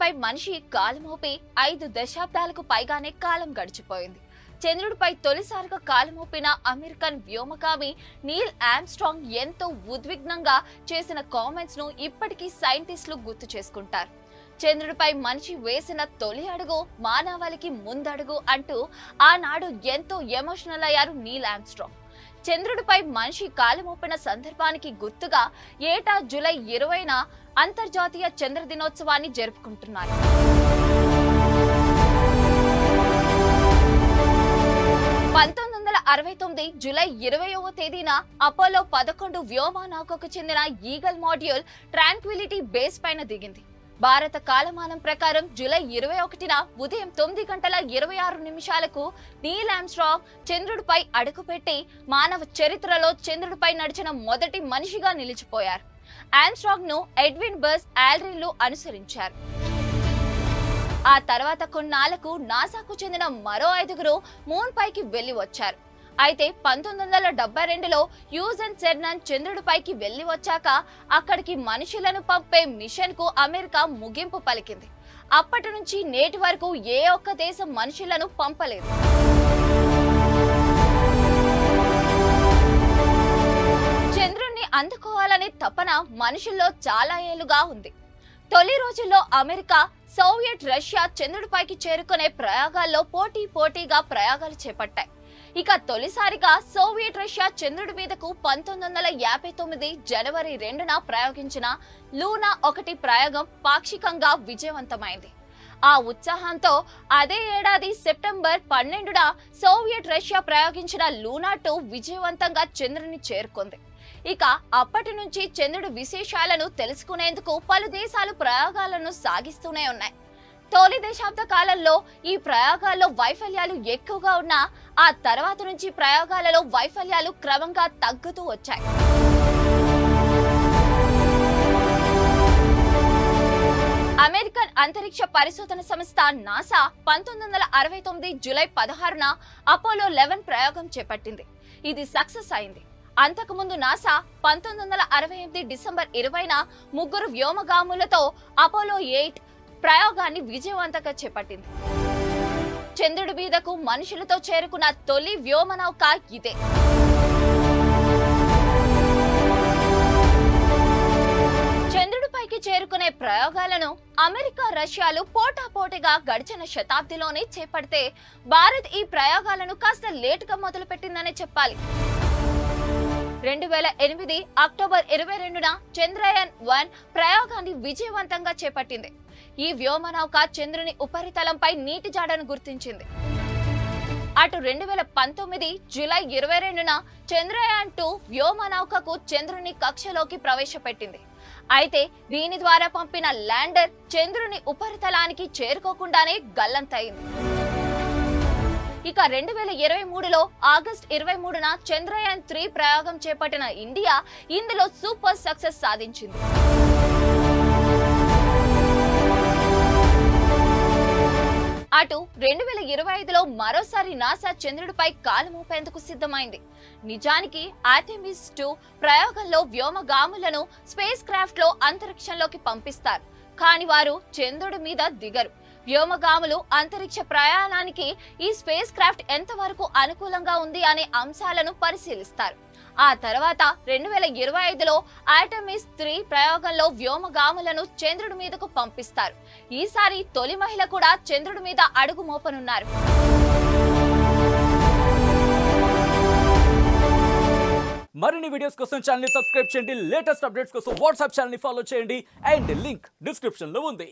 చంద్రుడిపై మనిషి కాలు మోపి 5 దశాబ్దాలకు పైగానే కాలం గడిచిపోయింది. చంద్రుడిపై తొలిసారిగా కాలు మోపిన అమెరికన్ వ్యోమగామి నీల్ ఆర్మ్స్ట్రాంగ్ ఎంతో ఉద్విగ్నంగా చేసిన కామెంట్స్ ను ఇప్పటికీ సైంటిస్టులు గుర్తు చేసుకుంటారు. చంద్రుడిపై మనిషి వేసిన తొలి అడుగు మానవాళికి ముందడుగు అంటూ ఆనాడు ఎంతో ఎమోషనల్ అయ్యారు నీల్ ఆర్మ్స్ట్రాంగ్. చంద్రుడిపై మనిషి కాలు మోపిన సందర్భానికి గుర్తుగా ఏటా జూలై 20న అంతర్జాతీయ చంద్ర దినోత్సవాన్ని జరుపుకుంటున్నారు. 1969 జూలై 20వ తేదీన అపోలో 11 వ్యోమనౌకకు చెందిన ఈగల్ మాడ్యూల్ ట్రాంక్విలిటీ బేస్ పైన దిగింది. భారత కాలమానం ప్రకారం జూలై 21న ఉదయం 9:26 నీల్ ఆర్మ్స్ట్రాంగ్ చంద్రుడిపై అడుగుపెట్టి మానవ చరిత్రలో చంద్రుడిపై నడిచిన మొదటి మనిషిగా నిలిచిపోయారు. ఆర్మ్స్ట్రాంగ్ ను ఎడ్విన్ బజ్ ఆల్డ్రిన్లు అనుసరించారు. ఆ తర్వాత కొన్నాళ్లకు నాసాకు చెందిన మరో 5గురు మూన్ పైకి వెళ్లి వచ్చారు. అయితే 1972లో యూజన్ సెర్నన్ చంద్రుడిపైకి వెళ్లి వచ్చాక అక్కడికి మనుషులను పంపే మిషన్ కు అమెరికా ముగింపు పలికింది. అప్పటి నుంచి నేటి వరకు ఏ ఒక్క దేశం మనుషులను పంపలేదు. చంద్రుణ్ణి అందుకోవాలనే తపన మనుషుల్లో చాలా ఏళ్లుగా ఉంది. తొలి రోజుల్లో అమెరికా, సోవియట్ రష్యా చంద్రుడిపైకి చేరుకునే ప్రయోగాల్లో పోటీగా ప్రయోగాలు చేపట్టాయి. ఇక తొలిసారిగా సోవియట్ రష్యా చంద్రుడి మీదకు 1959 జనవరి 2న ప్రయోగించిన లూనా 1 ప్రయోగం పాక్షికంగా విజయవంతమైంది. ఆ ఉత్సాహంతో అదే ఏడాది సెప్టెంబర్ 12న సోవియట్ రష్యా ప్రయోగించిన లూనా 2 విజయవంతంగా చంద్రుని చేరుకుంది. ఇక అప్పటి నుంచి చంద్రుడి విశేషాలను తెలుసుకునేందుకు పలు దేశాలు ప్రయోగాలను సాగిస్తూనే ఉన్నాయి. తొలి దశాబ్ద కాలంలో ఈ ప్రయోగాల్లో వైఫల్యాలు ఎక్కువగా ఉన్నా ఆ తర్వాత నుంచి ప్రయోగాలలో వైఫల్యాలు క్రమంగా తగ్గుతూ వచ్చాయి. అమెరికన్ అంతరిక్ష పరిశోధన సంస్థ నాసా 1969 జూలై 16న అపోలో 11 ప్రయోగం చేపట్టింది. ఇది సక్సెస్ అయింది. అంతకుముందు నాసా 1968 డిసెంబర్ 20న 3 వ్యోమగాములతో అపోలో 8 ప్రయోగాన్ని విజయవంతంగా చేపట్టింది. చంద్రుడి మీదకు మనుషులతో చేరుకున్న తొలి వ్యోమనౌక ఇదే. చంద్రుడిపైకి చేరుకునే ప్రయోగాలను అమెరికా, రష్యాలు పోటాపోటీగా గడిచిన శతాబ్దిలోనే చేపడితే భారత్ ఈ ప్రయోగాలను కాస్త లేటుగా మొదలుపెట్టిందనే చెప్పాలి. 2008 అక్టోబర్ 22న చంద్రయాన్ 1 ప్రయోగాన్ని విజయవంతంగా చేపట్టింది. ఈ వ్యోమనౌక చంద్రుని ఉపరితలంపై నీటి జాడను గుర్తించింది. అటు 2019 జూలై 22న చంద్రయాన్ 2 వ్యోమనౌకకు చంద్రుని కక్షలోకి ప్రవేశపెట్టింది. అయితే దీని ద్వారా పంపిన ల్యాండర్ చంద్రుని ఉపరితలానికి చేరుకోకుండానే గల్లంతైంది. ఇక 2023లో ఆగస్టు 23న చంద్రయాన్ 3 ప్రయోగం చేపట్టిన ఇండియా ఇందులో సూపర్ సక్సెస్ సాధించింది. అటు 2025లో మరోసారి నాసా చంద్రుడిపై కాలు మోపేందుకు సిద్ధమైంది. నిజానికి ఆర్టెమిస్ 2 ప్రయోగంలో వ్యోమగాములను స్పేస్ క్రాఫ్ట్ లో అంతరిక్షంలోకి పంపిస్తారు. కానీ వారు చంద్రుడి మీద దిగరు. వ్యోమగాములు అంతరిక్ష ప్రయాణానికి ఈ స్పేస్ క్రాఫ్ట్ ఎంతవరకు అనుకూలంగా ఉంది అనే అంశాలను పరిశీలిస్తారు. ఆ తర్వాత 2025లో ఆర్టెమిస్ 3 ప్రయోగంలో వ్యోమగాములను చంద్రుడి మీదకు పంపిస్తారు. ఈసారి తొలి మహిళ కూడా చంద్రుడి మీద అడుగు మోపనున్నారు. మరిన్ని వీడియోస్ కోసం ఛానల్ ని సబ్స్క్రైబ్ చేయండి. లేటెస్ట్ అప్డేట్స్ కోసం వాట్సాప్ ఛానల్ ని ఫాలో చేయండి. అండ్ లింక్ డిస్క్రిప్షన్ లో ఉంది.